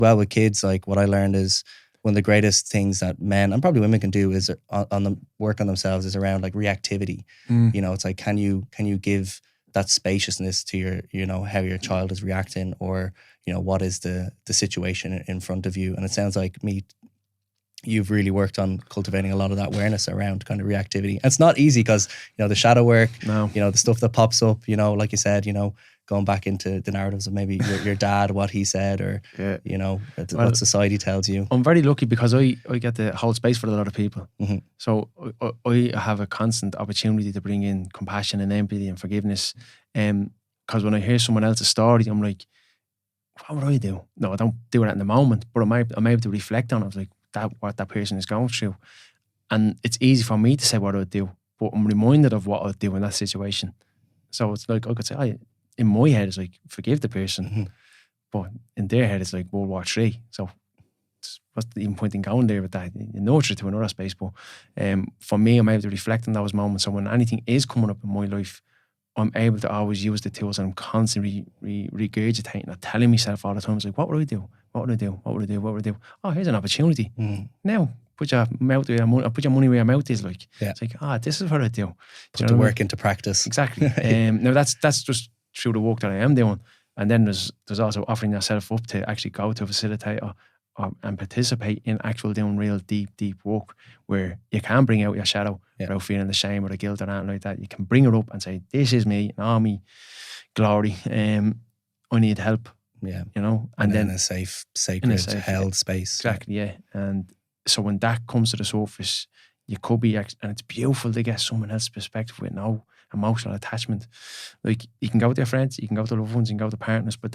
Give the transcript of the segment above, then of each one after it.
well with kids, like what I learned is one of the greatest things that men and probably women can do is on the work on themselves is around like reactivity. You know, it's like can you give that spaciousness to your, you know, how your child is reacting, or you know what is the situation in front of you. And it sounds like you've really worked on cultivating a lot of that awareness around kind of reactivity. And it's not easy because, you know, the shadow work, No. you know, the stuff that pops up, you know, like you said, you know, going back into the narratives of maybe your dad, what he said, or, you know, what society tells you. I'm very lucky because I get to hold space for a lot of people. Mm-hmm. So I have a constant opportunity to bring in compassion and empathy and forgiveness. Because when I hear someone else's story, I'm like, what would I do? No, I don't do that in the moment, but I'm able to reflect on it. I was like, what that person is going through. And it's easy for me to say what I'd do, but I'm reminded of what I'd do in that situation. So it's like, I could say, in my head, it's like, forgive the person. Mm-hmm. But in their head, it's like World War III. So what's the even point in going there with that? You nurture to another space. But for me, I'm able to reflect on those moments. So when anything is coming up in my life, I'm able to always use the tools, and I'm constantly regurgitating or telling myself all the time. It's like, what would I do? What would I do? What would I do? What would I do? Oh, here's an opportunity. Now, put your mouth where your money, put your money where your mouth is. Like, it's like, this is what I do. Put the work into practice. Exactly. Now that's just through the work that I am doing. And then there's also offering yourself up to actually go to a facilitator and participate in actual doing real deep work where you can bring out your shadow without feeling the shame or the guilt or anything like that. You can bring it up and say, this is me, all me glory. I need help. Yeah. You know, and then a safe, sacred, held space. Exactly, yeah. And so when that comes to the surface, you could be, and it's beautiful to get someone else's perspective with no emotional attachment. Like, you can go with your friends, you can go to loved ones, you can go to partners, but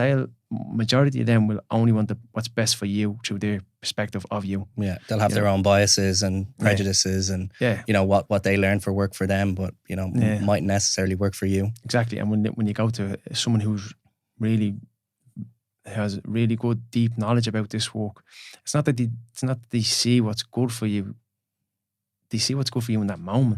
majority of them will only want what's best for you through their perspective of you. Yeah, they'll have their own biases and prejudices and, you know, what they learn for work for them, but, you know, mightn't necessarily work for you. Exactly. And when you go to someone who's really has really good, deep knowledge about this work, it's not that they see what's good for you. They see what's good for you in that moment.